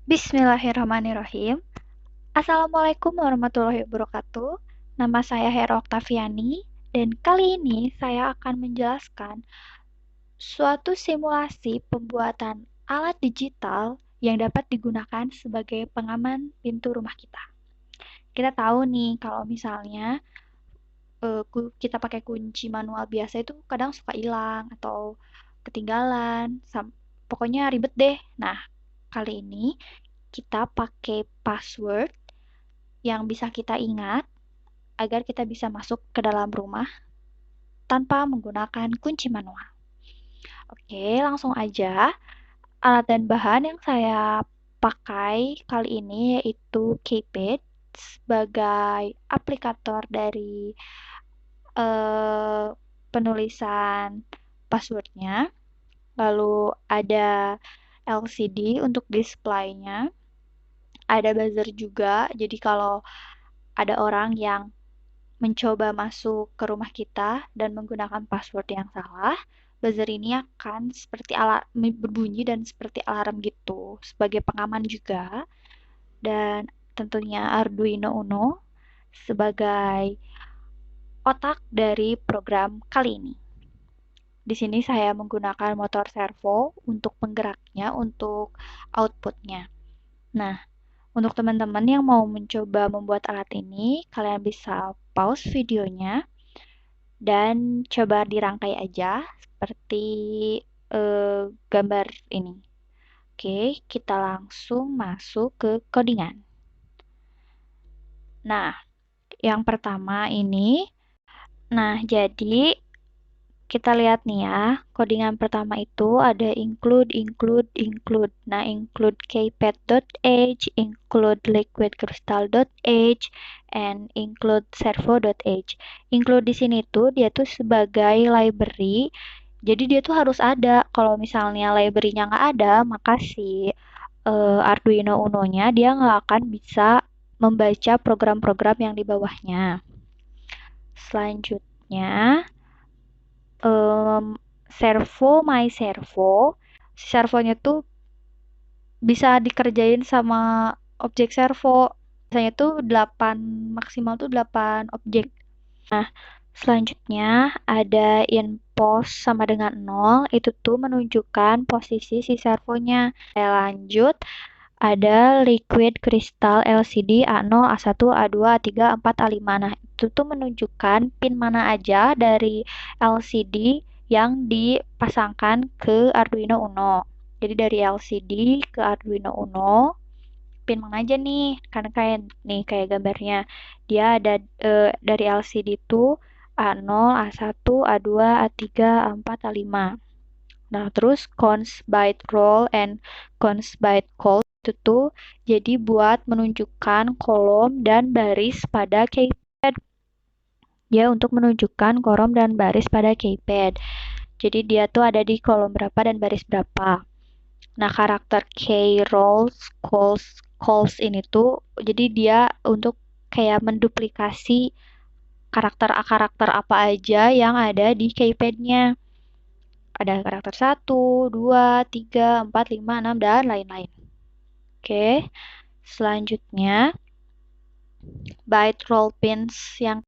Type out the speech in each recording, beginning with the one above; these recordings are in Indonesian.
Bismillahirrahmanirrahim. Assalamualaikum warahmatullahi wabarakatuh. Nama saya Hera Oktaviani dan kali ini saya akan menjelaskan suatu simulasi pembuatan alat digital yang dapat digunakan sebagai pengaman pintu rumah kita. Kita tahu nih kalau misalnya kita pakai kunci manual biasa itu kadang suka hilang atau ketinggalan, pokoknya ribet deh. Nah, kali ini kita pakai password yang bisa kita ingat agar kita bisa masuk ke dalam rumah tanpa menggunakan kunci manual. Oke, langsung aja. Alat dan bahan yang saya pakai kali ini yaitu Keypad sebagai aplikator dari penulisan passwordnya. Lalu ada LCD untuk displaynya. Ada buzzer juga, jadi kalau ada orang yang mencoba masuk ke rumah kita dan menggunakan password yang salah, buzzer ini akan seperti berbunyi dan seperti alarm gitu, sebagai pengaman juga. Dan tentunya Arduino Uno sebagai otak dari program kali ini. Di sini saya menggunakan motor servo untuk penggeraknya, untuk outputnya. Nah, untuk teman-teman yang mau mencoba membuat alat ini, kalian bisa pause videonya dan coba dirangkai aja seperti gambar ini. Oke, kita langsung masuk ke codingan. Nah, yang pertama ini, jadi kita lihat nih ya, codingan pertama itu ada include, include, include. Nah, include keypad.h, include liquidcrystal.h, and include servo.h. Include di sini tuh dia tuh sebagai library, jadi dia tuh harus ada. Kalau misalnya library-nya nggak ada, maka si Arduino Uno-nya dia nggak akan bisa membaca program-program yang di bawahnya. Selanjutnya, servo my servo. Si servonya tuh bisa dikerjain sama objek servo. Biasanya tuh 8, maksimal tuh 8 objek. Nah, selanjutnya ada in pos sama dengan 0, itu tuh menunjukkan posisi si servonya. Saya lanjut, ada liquid crystal LCD A0, A1, A2, A3, A4, A5. Nah, itu tuh menunjukkan pin mana aja dari LCD yang dipasangkan ke Arduino Uno. Jadi dari LCD ke Arduino Uno, pin mana aja nih? Karena kayak gambarnya. Dia ada dari LCD itu A0, A1, A2, A3, A4, A5. Nah, terus cons byte roll and cons byte call itu tuh jadi buat menunjukkan kolom dan baris pada keypad. Dia untuk menunjukkan kolom dan baris pada keypad. Jadi dia tuh ada di kolom berapa dan baris berapa. Nah, karakter key rolls calls ini tuh jadi dia untuk kayak menduplikasi karakter apa aja yang ada di keypadnya. Ada karakter 1, 2, 3, 4, 5, 6, dan lain-lain. Oke, selanjutnya byte roll pins yang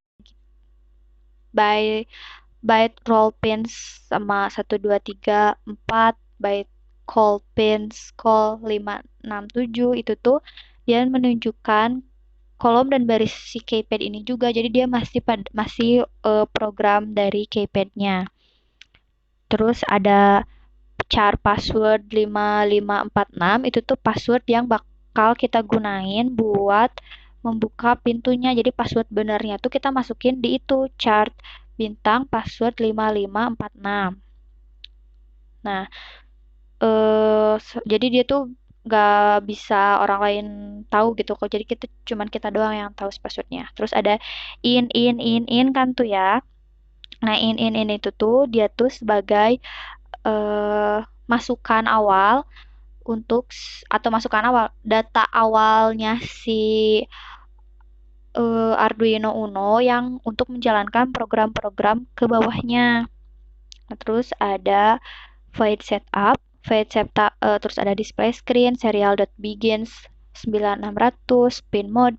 byte roll pins sama 1, 2, 3, 4, byte call pins call 5, 6, 7 itu tuh dia menunjukkan kolom dan baris si keypad ini juga. Jadi dia masih program dari keypadnya. Terus ada char password 5546 itu tuh password yang bakal kita gunain buat membuka pintunya. Jadi password benernya tuh kita masukin di itu chart bintang password 5546. Nah, jadi dia tuh nggak bisa orang lain tahu gitu kok. Jadi cuman kita doang yang tahu passwordnya. Terus ada in kan tuh ya. Nah, in itu tuh dia tuh sebagai masukan awal atau masukan awal data awalnya si Arduino Uno yang untuk menjalankan program-program ke bawahnya. Nah, terus ada void setup. void setup, terus ada display screen, serial.begins 9600, pin mode.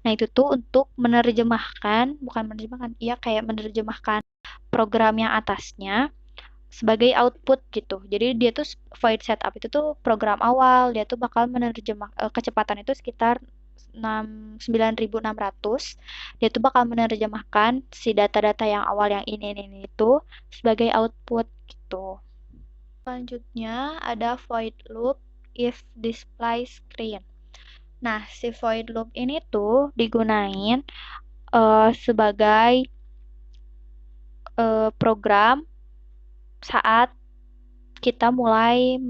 Nah, itu tuh untuk bukan menerjemahkan, iya kayak menerjemahkan program yang atasnya sebagai output gitu. Jadi dia tuh void setup itu tuh program awal, dia tuh bakal kecepatan itu sekitar 9600. Dia tuh bakal menerjemahkan si data-data yang awal yang ini itu sebagai output gitu. Selanjutnya ada void loop if display screen. Nah, si void loop ini tuh digunain sebagai program saat kita mulai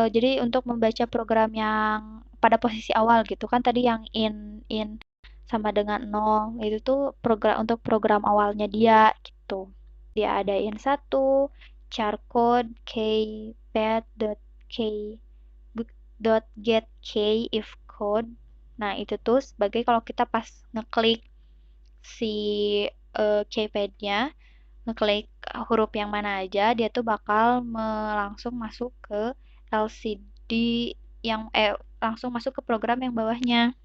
jadi untuk membaca program yang pada posisi awal gitu kan, tadi yang in sama dengan 0 itu tuh untuk program awalnya dia gitu. Dia ada in1 char code get k if code. Nah, itu tuh sebagai kalau kita pas ngeklik si keypad-nya, ngeklik huruf yang mana aja, dia tuh bakal langsung masuk ke LCD langsung masuk ke program yang bawahnya.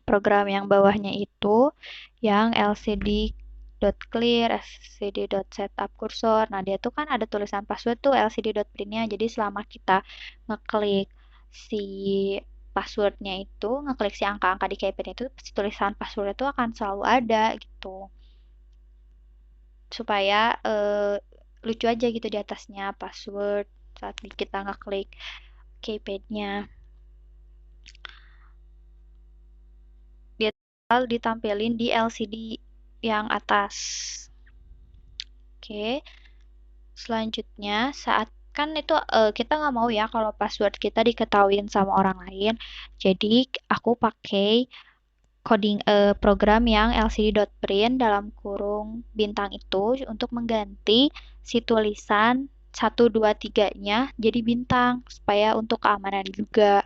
Program yang bawahnya itu yang LCD.clear, LCD.setup cursor. Nah, dia tuh kan ada tulisan password tuh LCD.print-nya. Jadi selama kita ngeklik si passwordnya itu, ngeklik si angka-angka di keypad itu, si tulisan password itu akan selalu ada gitu. Supaya lucu aja gitu di atasnya password saat kita ngeklik keypad-nya. Dia bakal ditampilin di LCD yang atas. Oke. Selanjutnya saat kan itu kita nggak mau ya kalau password kita diketahuin sama orang lain. Jadi aku pakai coding program yang lcd.print dalam kurung bintang itu untuk mengganti si tulisan 1, 2, 3-nya jadi bintang supaya untuk keamanan juga.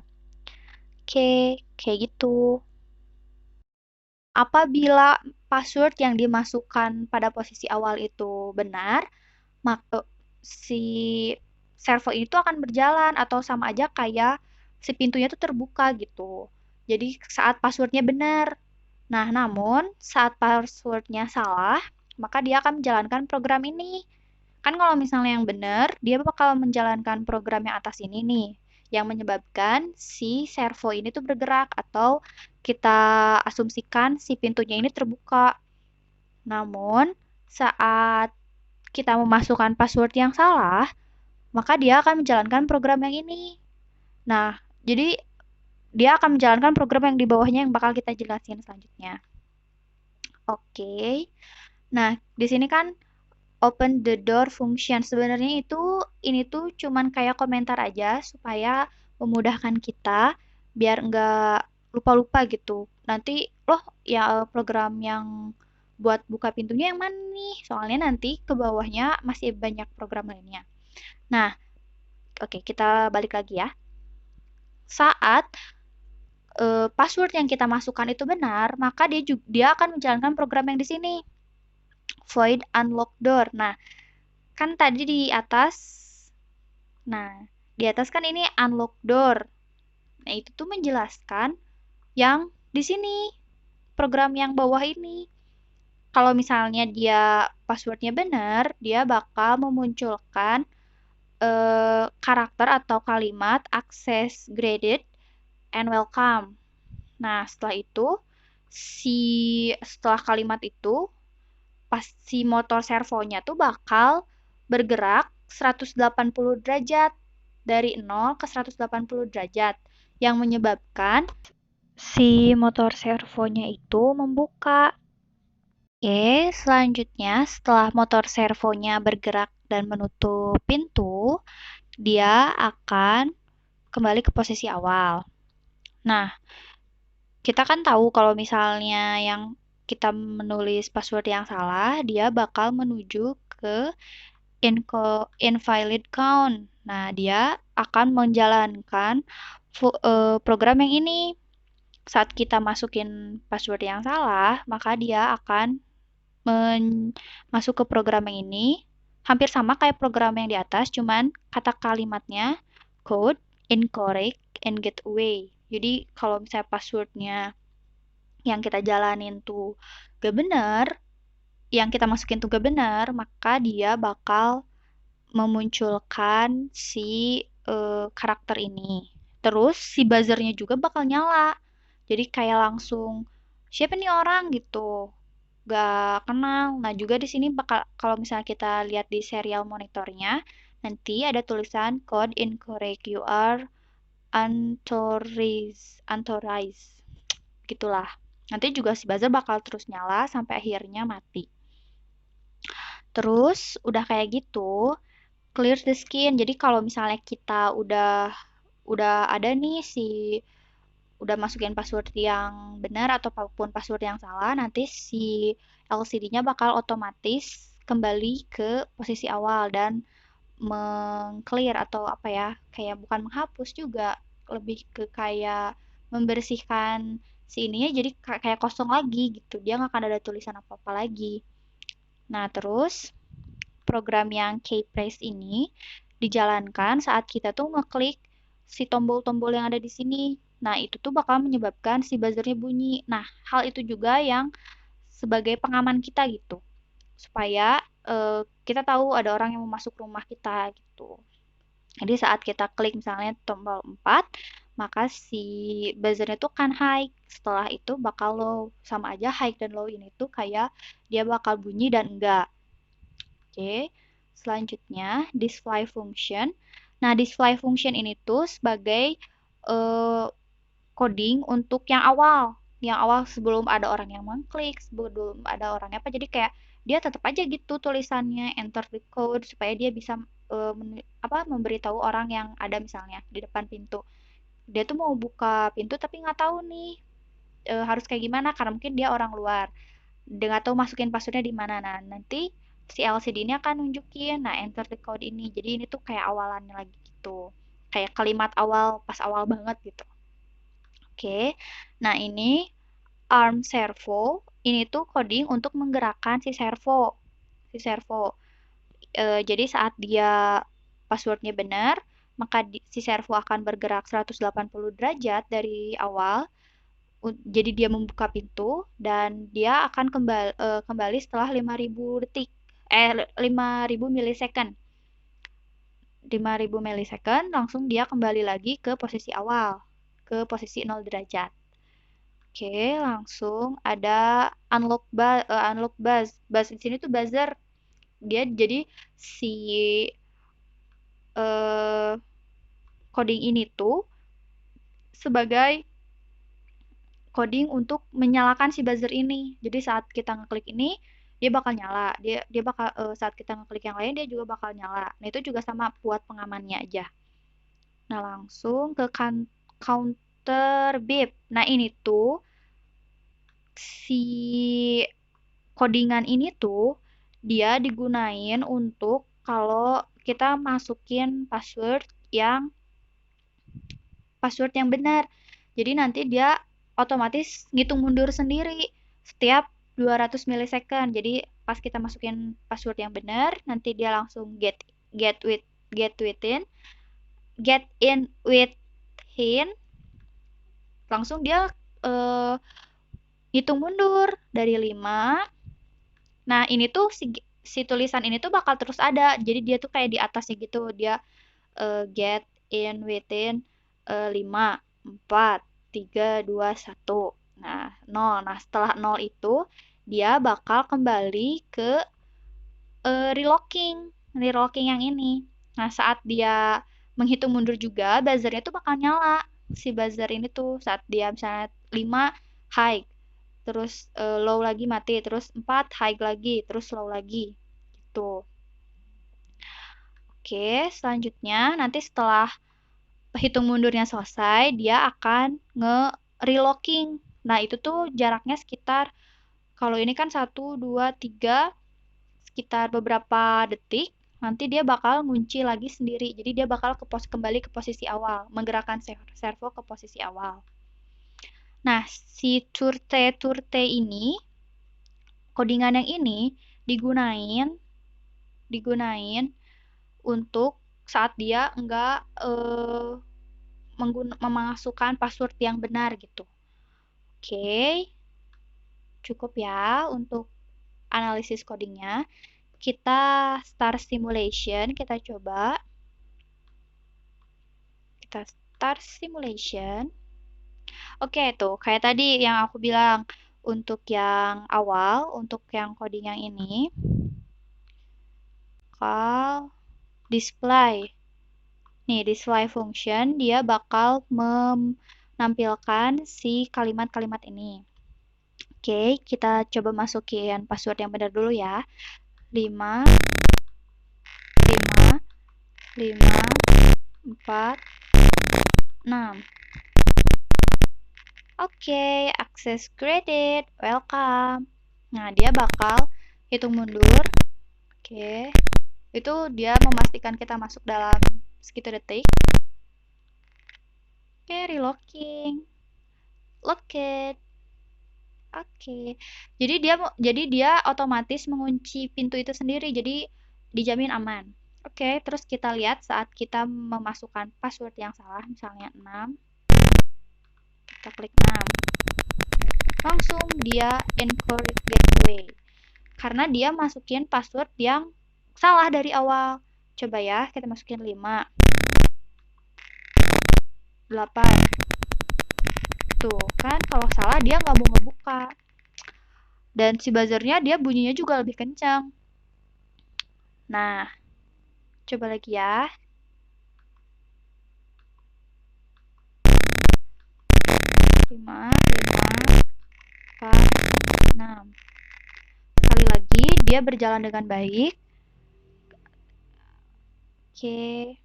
Oke, kayak gitu. Apabila password yang dimasukkan pada posisi awal itu benar, maka si server itu akan berjalan atau sama aja kayak si pintunya itu terbuka gitu. Jadi saat passwordnya benar. Nah, namun saat passwordnya salah, maka dia akan menjalankan program ini. Kan kalau misalnya yang benar, dia bakal menjalankan program yang atas ini nih, yang menyebabkan si servo ini tuh bergerak atau kita asumsikan si pintunya ini terbuka. Namun, saat kita memasukkan password yang salah, maka dia akan menjalankan program yang ini. Nah, jadi dia akan menjalankan program yang di bawahnya yang bakal kita jelasin selanjutnya. Oke. Nah, di sini kan open the door function. Sebenarnya ini tuh cuman kayak komentar aja supaya memudahkan kita biar nggak lupa-lupa gitu. Nanti loh ya program yang buat buka pintunya yang mana nih? Soalnya nanti ke bawahnya masih banyak program lainnya. Nah, oke, kita balik lagi ya. Saat password yang kita masukkan itu benar, maka dia akan menjalankan program yang di sini. Void unlock door. Nah, kan tadi di atas, kan ini unlock door. Nah, itu tuh menjelaskan yang di sini, program yang bawah ini. Kalau misalnya dia passwordnya benar, dia bakal memunculkan karakter atau kalimat access graded and welcome. Nah, setelah kalimat itu, pas si motor servonya tuh bakal bergerak 180 derajat dari 0 ke 180 derajat yang menyebabkan si motor servonya itu membuka. Oke, selanjutnya setelah motor servonya bergerak dan menutup pintu, dia akan kembali ke posisi awal. Nah, kita kan tahu kalau misalnya yang kita menulis password yang salah, dia bakal menuju ke invalid count. Nah, dia akan menjalankan program yang ini. Saat kita masukin password yang salah, maka dia akan masuk ke program yang ini hampir sama kayak program yang di atas, cuman kata kalimatnya code, incorrect, and get away. Jadi kalau misalnya passwordnya yang kita jalanin tuh gak benar, yang kita masukin tuh gak benar, maka dia bakal memunculkan si karakter ini. Terus si buzzernya juga bakal nyala. Jadi kayak langsung siapa nih orang gitu. Gak kenal. Nah, juga di sini bakal kalau misalnya kita lihat di serial monitornya, nanti ada tulisan code incorrect, you are unauthorized. Gitulah. Nanti juga si buzzer bakal terus nyala sampai akhirnya mati. Terus udah kayak gitu, clear the skin. Jadi kalau misalnya kita udah ada nih udah masukin password yang benar atau apapun password yang salah, nanti si LCD-nya bakal otomatis kembali ke posisi awal dan meng-clear atau apa ya, kayak bukan menghapus juga, lebih ke kayak membersihkan si ininya jadi kayak kosong lagi gitu. Dia nggak akan ada tulisan apa-apa lagi. Nah, terus program yang kpress ini dijalankan saat kita tuh ngeklik si tombol-tombol yang ada di sini. Nah, itu tuh bakal menyebabkan si buzzernya bunyi. Nah, hal itu juga yang sebagai pengaman kita gitu. Supaya kita tahu ada orang yang mau masuk rumah kita gitu. Jadi saat kita klik misalnya tombol 4, maka si buzzernya tuh kan high. Setelah itu bakal low. Sama aja high dan low ini tuh kayak dia bakal bunyi dan enggak. Oke, selanjutnya display function. Nah, display function ini tuh sebagai eh, coding untuk yang awal sebelum ada orang yang mengklik, sebelum ada orang apa. Jadi kayak dia tetap aja gitu tulisannya enter the code supaya dia bisa memberitahu orang yang ada misalnya di depan pintu. Dia tuh mau buka pintu tapi nggak tahu nih harus kayak gimana karena mungkin dia orang luar dengan tahu masukin passwordnya di mana. Nah, nanti si LCD ini akan nunjukin, nah enter the code ini. Jadi ini tuh kayak awalannya lagi gitu. Kayak kalimat awal, pas awal banget gitu. Oke, nah ini ARM servo, ini tuh coding untuk menggerakkan si servo. Si servo. Jadi saat dia passwordnya benar, maka si servo akan bergerak 180 derajat dari awal jadi dia membuka pintu dan dia akan kembali setelah 5.000 detik 5.000 milisecond 5.000 milisecond langsung dia kembali lagi ke posisi awal ke posisi 0 derajat. Oke, langsung ada unlock buzz di sini tuh buzzer. Dia jadi si uh, coding ini tuh sebagai coding untuk menyalakan si buzzer ini. Jadi saat kita ngeklik ini, dia bakal nyala. Dia bakal saat kita ngeklik yang lain dia juga bakal nyala. Nah, itu juga sama buat pengamannya aja. Nah, langsung ke counter beep. Nah, ini tuh si codingan ini tuh dia digunain untuk kalau kita masukin password yang benar. Jadi nanti dia otomatis ngitung mundur sendiri setiap 200 milisecond. Jadi pas kita masukin password yang benar, nanti dia langsung get within get in within langsung dia eh, hitung mundur dari 5. Nah, ini tuh si tulisan ini tuh bakal terus ada. Jadi dia tuh kayak di atasnya gitu. Dia get in within 5, 4, 3, 2, 1. Nah, 0. Nah, setelah 0 itu dia bakal kembali ke relocking. Relocking yang ini. Nah, saat dia menghitung mundur juga, buzzernya tuh bakal nyala. Si buzzer ini tuh saat dia misalnya 5 high, terus low lagi mati, terus 4 high lagi, terus low lagi. Gitu. Oke, selanjutnya nanti setelah hitung mundurnya selesai, dia akan nge-relocking. Nah, itu tuh jaraknya sekitar, kalau ini kan 1, 2, 3, sekitar beberapa detik, nanti dia bakal ngunci lagi sendiri. Jadi dia bakal kembali ke posisi awal, menggerakkan servo ke posisi awal. Nah, si turte ini, codingan yang ini digunain digunain untuk saat dia nggak memasukkan password yang benar gitu. Oke, cukup ya untuk analisis codingnya. Kita start simulation, kita coba. Kita start simulation. Oke, tuh kayak tadi yang aku bilang. Untuk yang awal, untuk yang coding yang ini, bakal display. Nih, display function, dia bakal menampilkan si kalimat-kalimat ini. Oke, kita coba masukin password yang benar dulu ya. 5, 5, 5, 4, 6. Oke, access granted, welcome. Nah, dia bakal hitung mundur. Oke, itu dia memastikan kita masuk dalam sekitar detik. Oke, relocking. Locked. Oke. Jadi dia otomatis mengunci pintu itu sendiri. Jadi dijamin aman. Oke, terus kita lihat saat kita memasukkan password yang salah, misalnya 6. Kita klik 6. Langsung dia incorrect gateway. Karena dia masukin password yang salah dari awal. Coba ya, kita masukin 5. 8. Tuh, kan kalau salah dia nggak mau ngebuka. Dan si buzzernya dia bunyinya juga lebih kencang. Nah, coba lagi ya. 5, 4, 6. Sekali lagi, dia berjalan dengan baik. Oke.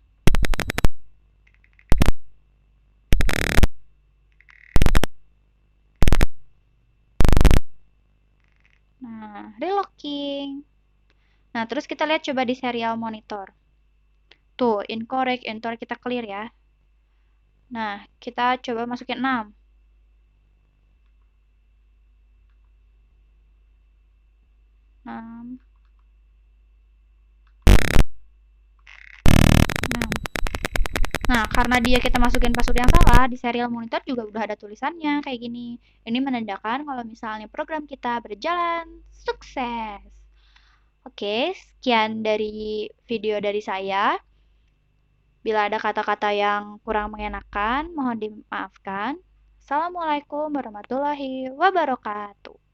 Nah, relocking. Nah, terus kita lihat coba di serial monitor. Tuh, incorrect, enter kita clear ya. Nah, kita coba masukin 6. 6. 6. Nah, karena kita masukin password yang salah, di serial monitor juga udah ada tulisannya kayak gini. Ini menandakan kalau misalnya program kita berjalan sukses. Oke, sekian dari video dari saya. Bila ada kata-kata yang kurang mengenakan, mohon dimaafkan. Assalamualaikum warahmatullahi wabarakatuh.